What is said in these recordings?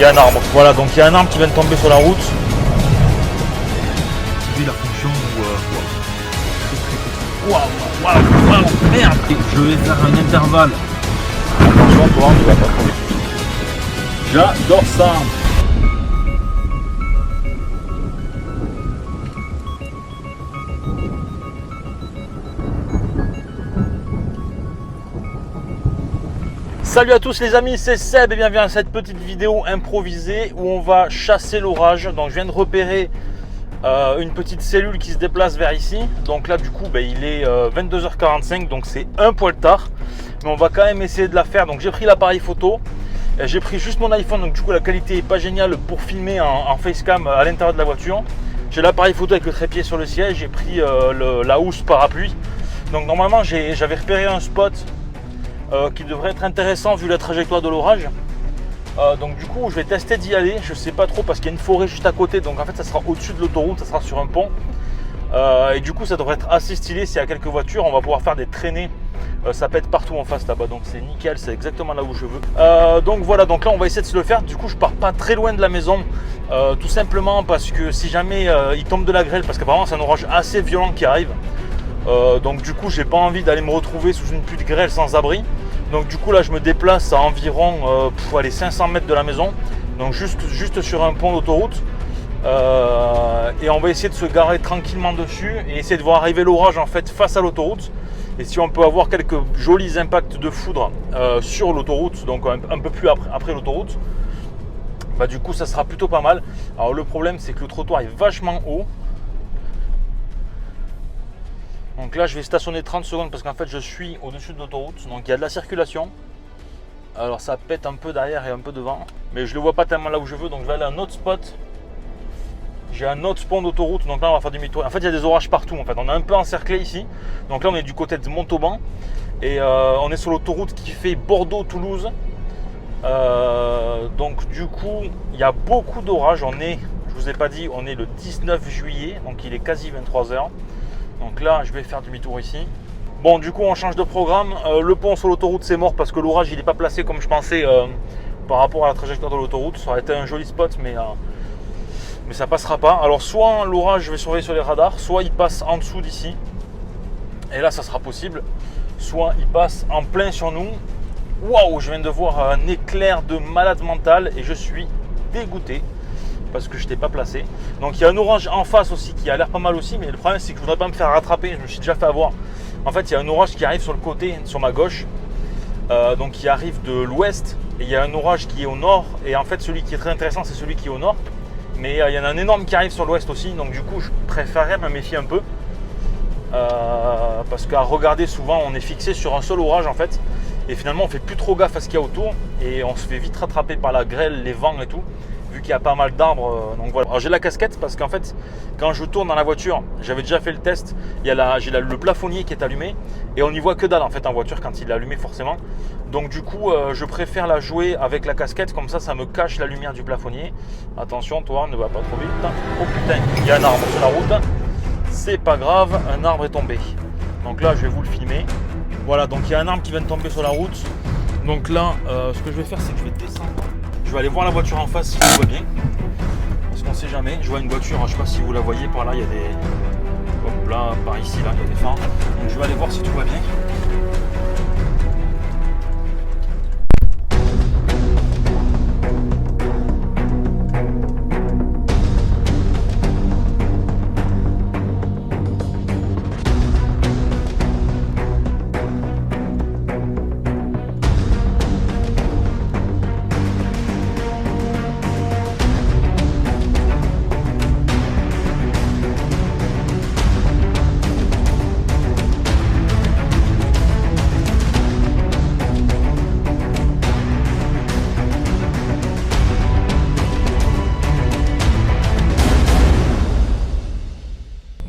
Il y a un arbre. Voilà, donc il y a un arbre qui vient de tomber sur la route. Activer la fonction Waouh, merde. je vais faire un intervalle. Attention, toi, on ne va pas trop vite. J'adore ça. Salut à tous les amis, c'est Seb et bienvenue à cette petite vidéo improvisée où on va chasser l'orage. Donc je viens de repérer une petite cellule qui se déplace vers ici. Donc là du coup il est 22h45, donc c'est un poil tard. Mais on va quand même essayer de la faire. Donc j'ai pris l'appareil photo, j'ai pris juste mon iPhone, donc du coup la qualité est pas géniale pour filmer en facecam à l'intérieur de la voiture. J'ai l'appareil photo avec le trépied sur le siège, j'ai pris la housse parapluie. Donc normalement j'avais repéré un spot qui devrait être intéressant vu la trajectoire de l'orage. Donc du coup je vais tester d'y aller, je sais pas trop parce qu'il y a une forêt juste à côté, donc en fait ça sera au-dessus de l'autoroute, ça sera sur un pont. Et du coup ça devrait être assez stylé, s'il y a quelques voitures, on va pouvoir faire des traînées, ça pète partout en face là-bas, donc c'est nickel, c'est exactement là où je veux. Donc voilà, donc là on va essayer de se le faire, du coup je pars pas très loin de la maison, tout simplement parce que si jamais il tombe de la grêle, parce qu'apparemment c'est un orage assez violent qui arrive. Donc du coup j'ai pas envie d'aller me retrouver sous une pluie de grêle sans abri. Donc du coup là je me déplace à environ 500 mètres de la maison. Donc juste sur un pont d'autoroute. Et on va essayer de se garer tranquillement dessus et essayer de voir arriver l'orage en fait face à l'autoroute. Et si on peut avoir quelques jolis impacts de foudre sur l'autoroute, donc un peu plus après l'autoroute, du coup ça sera plutôt pas mal. Alors le problème c'est que le trottoir est vachement haut. Donc là je vais stationner 30 secondes parce qu'en fait je suis au-dessus de l'autoroute, donc il y a de la circulation. Alors ça pète un peu derrière et un peu devant, mais je ne le vois pas tellement là où je veux, donc je vais aller à un autre spot. J'ai un autre pont d'autoroute, donc là on va faire demi-tour. En fait il y a des orages partout, en fait on est un peu encerclé ici. Donc là on est du côté de Montauban et on est sur l'autoroute qui fait Bordeaux-Toulouse. Donc du coup il y a beaucoup d'orages, je vous ai pas dit, on est le 19 juillet, donc il est quasi 23h. Donc là je vais faire demi-tour ici. Bon du coup on change de programme, le pont sur l'autoroute c'est mort parce que l'orage il n'est pas placé comme je pensais par rapport à la trajectoire de l'autoroute. Ça aurait été un joli spot mais ça passera pas. Alors soit l'orage je vais surveiller sur les radars, soit il passe en dessous d'ici et là ça sera possible, soit il passe en plein sur nous. Waouh, je viens de voir un éclair de malade mental et je suis dégoûté parce que je n'étais pas placé. Donc il y a un orage en face aussi qui a l'air pas mal aussi, mais le problème c'est que je ne voudrais pas me faire rattraper, je me suis déjà fait avoir. En fait il y a un orage qui arrive sur le côté, sur ma gauche, donc qui arrive de l'ouest, et il y a un orage qui est au nord, et en fait celui qui est très intéressant c'est celui qui est au nord, mais il y en a un énorme qui arrive sur l'ouest aussi, donc du coup je préférerais me méfier un peu, parce qu'à regarder souvent on est fixé sur un seul orage en fait, et finalement on fait plus trop gaffe à ce qu'il y a autour, et on se fait vite rattraper par la grêle, les vents et tout, vu qu'il y a pas mal d'arbres. Donc voilà. Alors j'ai la casquette parce qu'en fait quand je tourne dans la voiture, j'avais déjà fait le test, j'ai le plafonnier qui est allumé et on n'y voit que dalle en fait en voiture quand il est allumé forcément. Donc du coup je préfère la jouer avec la casquette, comme ça me cache la lumière du plafonnier. Attention, toi ne va pas trop vite. Oh putain, il y a un arbre sur la route. C'est pas grave, un arbre est tombé. Donc là je vais vous le filmer. Voilà, donc il y a un arbre qui vient de tomber sur la route. Donc là ce que je vais faire c'est que je vais descendre. Je vais aller voir la voiture en face si tout va bien. Parce qu'on sait jamais. Je vois une voiture, je ne sais pas si vous la voyez, par là il y a des. Hop là, par ici, là, il y a des phares. Donc je vais aller voir si tout va bien.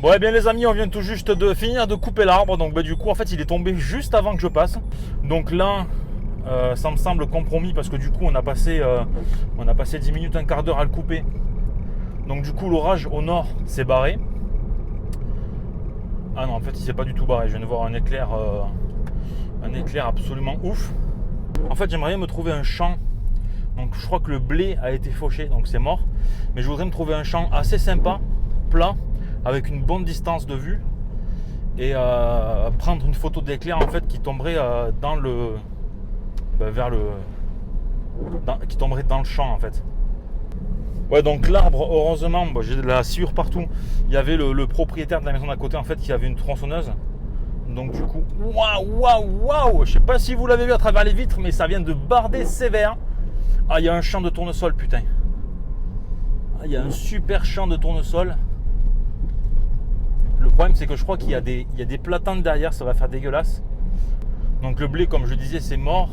Bon, eh bien les amis, on vient tout juste de finir de couper l'arbre. Donc du coup en fait il est tombé juste avant que je passe. Donc là ça me semble compromis parce que du coup on a passé 10 minutes, un quart d'heure à le couper. Donc du coup l'orage au nord s'est barré. Ah non, en fait il s'est pas du tout barré. Je viens de voir un éclair absolument ouf. En fait j'aimerais me trouver un champ Donc je crois que le blé a été fauché, donc c'est mort. Mais je voudrais me trouver un champ assez sympa, plat, avec une bonne distance de vue. Et prendre une photo d'éclair en fait qui tomberait dans le... qui tomberait dans le champ en fait. Ouais, donc l'arbre, heureusement, j'ai de la sciure partout. Il y avait le propriétaire de la maison d'à côté en fait qui avait une tronçonneuse. Donc du coup, waouh, je sais pas si vous l'avez vu à travers les vitres, mais ça vient de barder sévère. Ah, il y a un champ de tournesol, putain. Ah, il y a un super champ de tournesol. Le problème, c'est que je crois qu'il y a des platanes derrière, ça va faire dégueulasse. Donc le blé, comme je disais, c'est mort.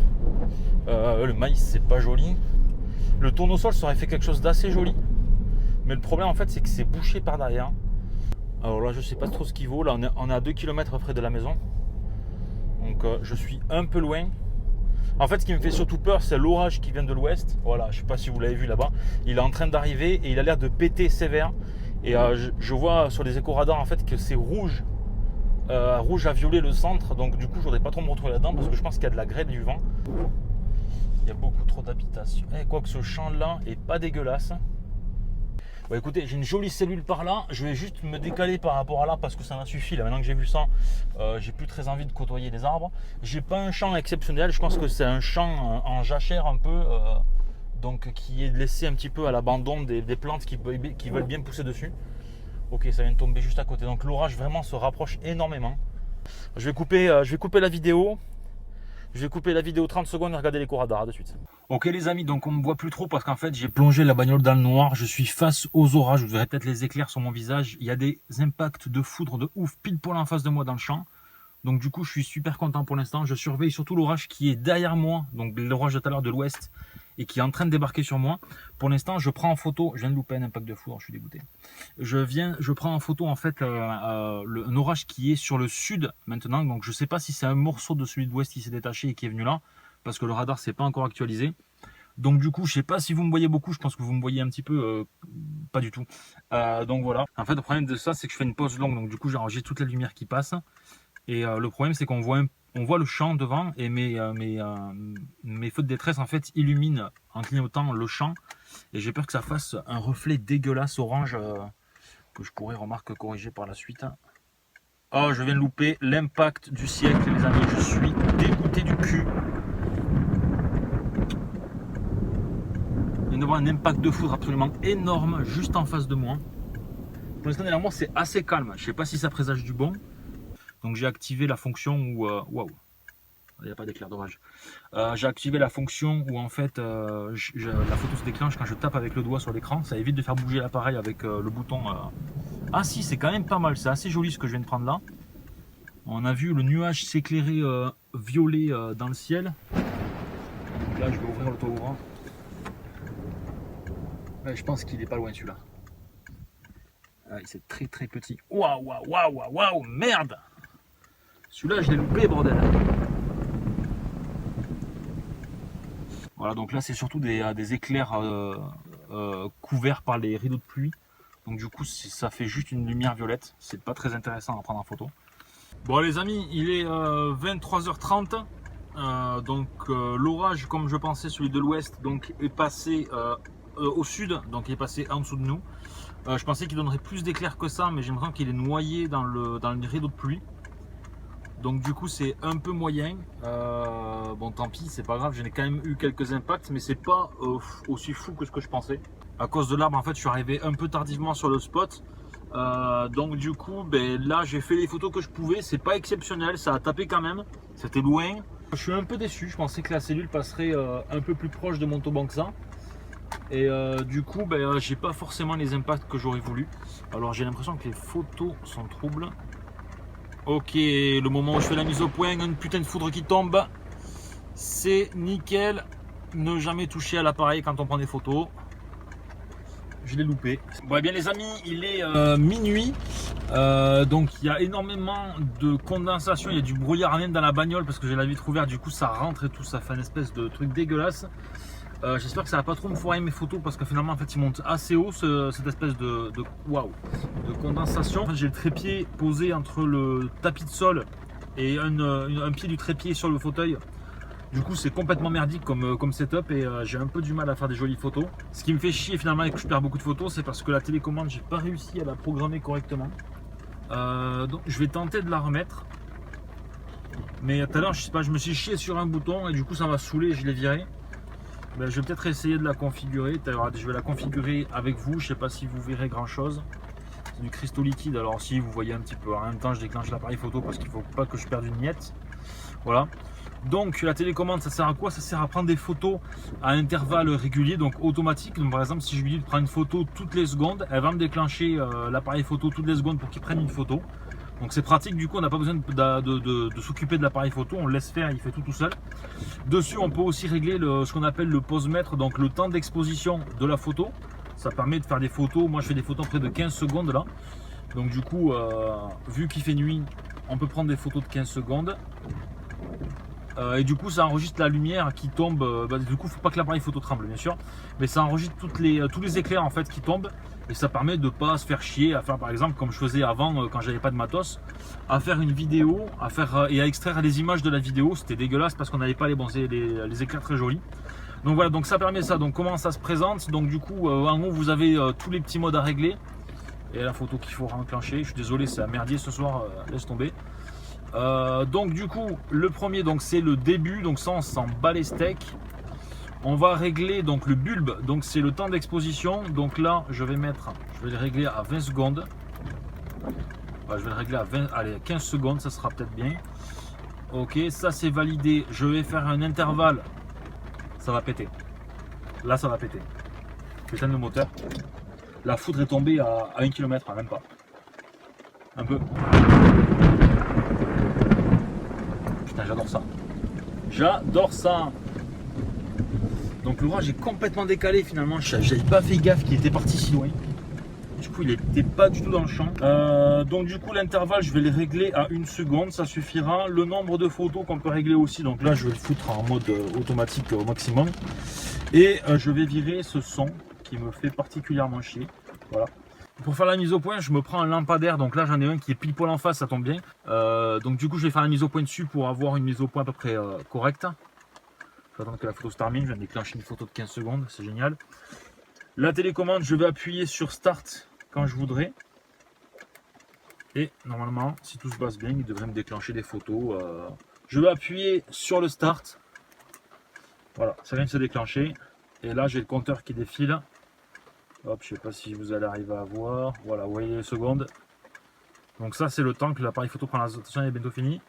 Le maïs, c'est pas joli. Le tournesol, ça aurait fait quelque chose d'assez joli. Mais le problème, en fait, c'est que c'est bouché par derrière. Alors là, je sais pas trop ce qu'il vaut. Là, on est à 2 km près de la maison. Donc je suis un peu loin. En fait, ce qui me fait surtout peur, c'est l'orage qui vient de l'ouest. Voilà, je sais pas si vous l'avez vu là-bas. Il est en train d'arriver et il a l'air de péter sévère. Et je vois sur les éco-radars en fait que c'est rouge. Rouge à violet le centre. Donc du coup, je voudrais pas trop me retrouver là-dedans parce que je pense qu'il y a de la grêle et du vent. Il y a beaucoup trop d'habitations. Quoique ce champ-là est pas dégueulasse. Bon, écoutez, j'ai une jolie cellule par là. Je vais juste me décaler par rapport à là parce que ça m'a suffi. Là, maintenant que j'ai vu ça, j'ai plus très envie de côtoyer les arbres. J'ai pas un champ exceptionnel. Je pense que c'est un champ en jachère un peu, donc qui est laissé un petit peu à l'abandon des plantes qui veulent bien pousser dessus. Ok, ça vient de tomber juste à côté. Donc l'orage vraiment se rapproche énormément. Je vais couper la vidéo. Je vais couper la vidéo 30 secondes et regarder l'éco-radar de suite. Ok les amis, donc on me voit plus trop parce qu'en fait j'ai plongé la bagnole dans le noir. Je suis face aux orages, vous verrez peut-être les éclairs sur mon visage. Il y a des impacts de foudre de ouf pile poil en face de moi dans le champ. Donc du coup je suis super content pour l'instant. Je surveille surtout l'orage qui est derrière moi, donc l'orage de tout à l'heure de l'ouest et qui est en train de débarquer sur moi. Pour l'instant je prends en photo, je viens de louper un impact de foudre, je suis dégoûté. Je prends en photo en fait un orage qui est sur le sud maintenant. Donc je sais pas si c'est un morceau de celui de l'ouest qui s'est détaché et qui est venu là, parce que le radar c'est pas encore actualisé. Donc du coup je sais pas si vous me voyez beaucoup, je pense que vous me voyez un petit peu, pas du tout. Donc voilà, en fait le problème de ça c'est que je fais une pause longue, donc du coup j'ai enregistré toute la lumière qui passe. Et le problème c'est qu'on voit le champ devant et mes feux de détresse en fait illuminent en clignotant le champ. Et j'ai peur que ça fasse un reflet dégueulasse orange que je pourrais corriger par la suite. Oh, je viens de louper l'impact du siècle les amis, je suis dégoûté du cul. Il vient d'avoir un impact de foudre absolument énorme juste en face de moi. Pour l'instant dernièrement c'est assez calme, je sais pas si ça présage du bon. Donc j'ai activé la fonction où... waouh, il n'y a pas d'éclair d'orage. J'ai activé la fonction où en fait la photo se déclenche quand je tape avec le doigt sur l'écran. Ça évite de faire bouger l'appareil avec le bouton. Ah si, c'est quand même pas mal, c'est assez joli ce que je viens de prendre là. On a vu le nuage s'éclairer violet dans le ciel. Donc là je vais ouvrir le toit ouvrant. Ouais, je pense qu'il est pas loin celui-là. C'est très très petit. Waouh, merde! Celui-là, je l'ai loupé, bordel. Voilà, donc là, c'est surtout des éclairs couverts par les rideaux de pluie. Donc du coup, ça fait juste une lumière violette. C'est pas très intéressant à prendre en photo. Bon, les amis, il est 23h30. Donc l'orage, comme je pensais, celui de l'ouest, donc est passé au sud. Donc il est passé en dessous de nous. Je pensais qu'il donnerait plus d'éclairs que ça, mais j'ai l'impression qu'il est noyé dans le rideau de pluie. Donc du coup c'est un peu moyen, bon tant pis, c'est pas grave, j'en ai quand même eu quelques impacts, mais c'est pas aussi fou que ce que je pensais. À cause de l'arbre en fait je suis arrivé un peu tardivement sur le spot, donc du coup là j'ai fait les photos que je pouvais, c'est pas exceptionnel, ça a tapé quand même, c'était loin. Je suis un peu déçu, je pensais que la cellule passerait un peu plus proche de mon tauban que ça. Et du coup j'ai pas forcément les impacts que j'aurais voulu. Alors j'ai l'impression que les photos sont troubles. Ok, le moment où je fais la mise au point, une putain de foudre qui tombe. C'est nickel. Ne jamais toucher à l'appareil quand on prend des photos. Je l'ai loupé. Bon, eh bien les amis, il est minuit. Donc il y a énormément de condensation. Il y a du brouillard même dans la bagnole parce que j'ai la vitre ouverte. Du coup ça rentre et tout, ça fait une espèce de truc dégueulasse. J'espère que ça va pas trop me foirer mes photos parce que finalement en fait il monte assez haut cette espèce de condensation. En fait, j'ai le trépied posé entre le tapis de sol et un pied du trépied sur le fauteuil. Du coup c'est complètement merdique comme setup et j'ai un peu du mal à faire des jolies photos. Ce qui me fait chier finalement et que je perds beaucoup de photos, c'est parce que la télécommande j'ai pas réussi à la programmer correctement. Donc je vais tenter de la remettre. Mais tout à l'heure je sais pas, je me suis chié sur un bouton et du coup ça m'a saoulé et je l'ai viré. Ben, je vais peut-être essayer de la configurer. Je vais la configurer avec vous, je sais pas si vous verrez grand chose. C'est du cristaux liquide, alors si vous voyez un petit peu. En même temps je déclenche l'appareil photo parce qu'il faut pas que je perde une miette. Voilà. Donc la télécommande ça sert à quoi? Ça sert à prendre des photos à intervalles réguliers, donc automatiques. Donc par exemple si je lui dis de prendre une photo toutes les secondes, elle va me déclencher l'appareil photo toutes les secondes pour qu'il prenne une photo. Donc c'est pratique, du coup on n'a pas besoin de s'occuper de l'appareil photo, on le laisse faire, il fait tout seul. Dessus on peut aussi régler ce qu'on appelle le posemètre, donc le temps d'exposition de la photo. Ça permet de faire des photos, moi je fais des photos près de 15 secondes là. Donc du coup vu qu'il fait nuit, on peut prendre des photos de 15 secondes. Et du coup ça enregistre la lumière qui tombe, du coup il ne faut pas que l'appareil photo tremble bien sûr, mais ça enregistre tous les éclairs en fait qui tombent et ça permet de ne pas se faire chier à faire par exemple comme je faisais avant quand j'avais pas de matos, à faire une vidéo, et à extraire les images de la vidéo. C'était dégueulasse parce qu'on n'avait pas les éclairs très jolis. Donc voilà, donc ça permet ça. Donc comment ça se présente? Donc du coup en haut vous avez tous les petits modes à régler et la photo qu'il faut enclencher. Je suis désolé, c'est un merdier ce soir, laisse tomber. Donc du coup le premier donc c'est le début, donc ça on s'en bat les steaks. On va régler donc le bulbe, donc c'est le temps d'exposition. Donc là je vais le régler à 20 secondes. Je vais le régler à 15 secondes, ça sera peut-être bien. Ok, ça c'est validé. Je vais faire un intervalle. Ça va péter. Là ça va péter. J'éteins le moteur. La foudre est tombée à 1 km, même pas. Un peu. Putain, j'adore ça. J'adore ça. Donc l'orage est complètement décalé finalement. J'avais pas fait gaffe qu'il était parti si loin. Du coup il était pas du tout dans le champ. Donc du coup l'intervalle je vais le régler à 1 seconde, ça suffira. Le nombre de photos qu'on peut régler aussi, donc là je vais le foutre en mode automatique au maximum. Et je vais virer ce son qui me fait particulièrement chier. Voilà. Pour faire la mise au point, je me prends un lampadaire. Donc là, j'en ai un qui est pile poil en face, ça tombe bien. Donc du coup, je vais faire la mise au point dessus pour avoir une mise au point à peu près correcte. Je vais attendre que la photo se termine. Je viens de déclencher une photo de 15 secondes, c'est génial. La télécommande, je vais appuyer sur Start quand je voudrais. Et normalement, si tout se passe bien, il devrait me déclencher des photos. Je vais appuyer sur le Start. Voilà, ça vient de se déclencher. Et là, j'ai le compteur qui défile. Hop, je sais pas si vous allez arriver à voir. Voilà, vous voyez les secondes. Donc ça, c'est le temps que l'appareil photo prend la... Attention, il est bientôt fini.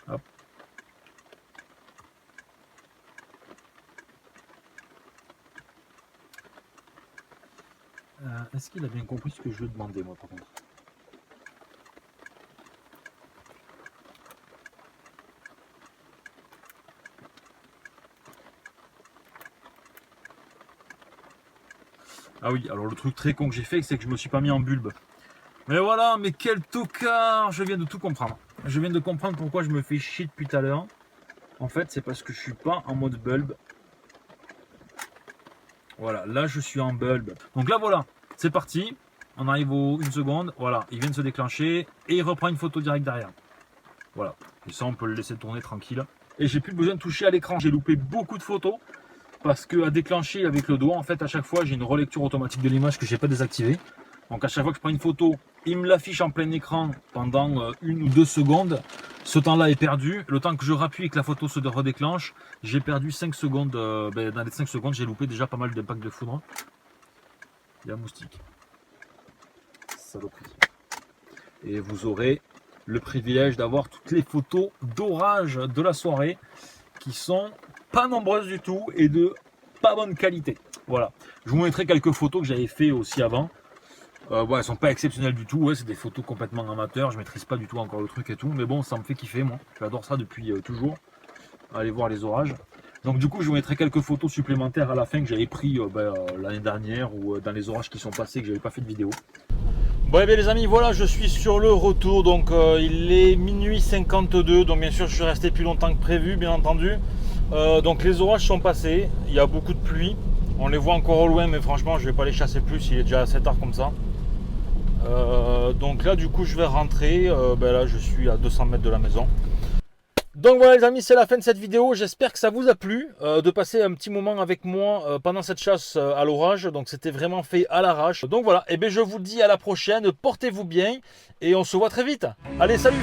Hop. Est-ce qu'il a bien compris ce que je lui demandais, moi, par contre? Ah oui, alors le truc très con que j'ai fait, c'est que je me suis pas mis en bulbe. Mais voilà, mais quel tocard! Je viens de tout comprendre. Je viens de comprendre pourquoi je me fais chier depuis tout à l'heure. En fait, c'est parce que je suis pas en mode bulbe. Voilà, là je suis en bulbe. Donc là voilà, c'est parti. On arrive aux 1 seconde. Voilà, il vient de se déclencher et il reprend une photo directe derrière. Voilà, et ça on peut le laisser tourner tranquille. Et j'ai plus besoin de toucher à l'écran. J'ai loupé beaucoup de photos. Parce que à déclencher avec le doigt, en fait à chaque fois j'ai une relecture automatique de l'image que j'ai pas désactivée. Donc à chaque fois que je prends une photo, il me l'affiche en plein écran pendant 1 ou 2 secondes. Ce temps-là est perdu. Le temps que je rappuie et que la photo se redéclenche, j'ai perdu 5 secondes. Dans les 5 secondes, j'ai loupé déjà pas mal d'impact de foudre. Il y a un moustique. Saloperie. Et vous aurez le privilège d'avoir toutes les photos d'orage de la soirée qui sont pas nombreuses du tout et de pas bonne qualité. Voilà, je vous montrerai quelques photos que j'avais fait aussi avant. Elles sont pas exceptionnelles du tout, ouais, c'est des photos complètement amateurs, je maîtrise pas du tout encore le truc et tout, mais bon, ça me fait kiffer moi, j'adore ça depuis toujours. Allez voir les orages. Donc du coup je vous mettrai quelques photos supplémentaires à la fin que j'avais pris l'année dernière ou dans les orages qui sont passés que j'avais pas fait de vidéo. Bon et bien les amis, voilà, je suis sur le retour, donc il est minuit 52, donc bien sûr je suis resté plus longtemps que prévu bien entendu. Donc les orages sont passés, il y a beaucoup de pluie, on les voit encore au loin mais franchement je vais pas les chasser plus, il est déjà assez tard comme ça. Donc là du coup je vais rentrer, là je suis à 200 mètres de la maison. Donc voilà les amis, c'est la fin de cette vidéo. J'espère que ça vous a plu de passer un petit moment avec moi pendant cette chasse à l'orage. Donc c'était vraiment fait à l'arrache. Donc voilà, et bien je vous dis à la prochaine, portez-vous bien et on se voit très vite. Allez, salut!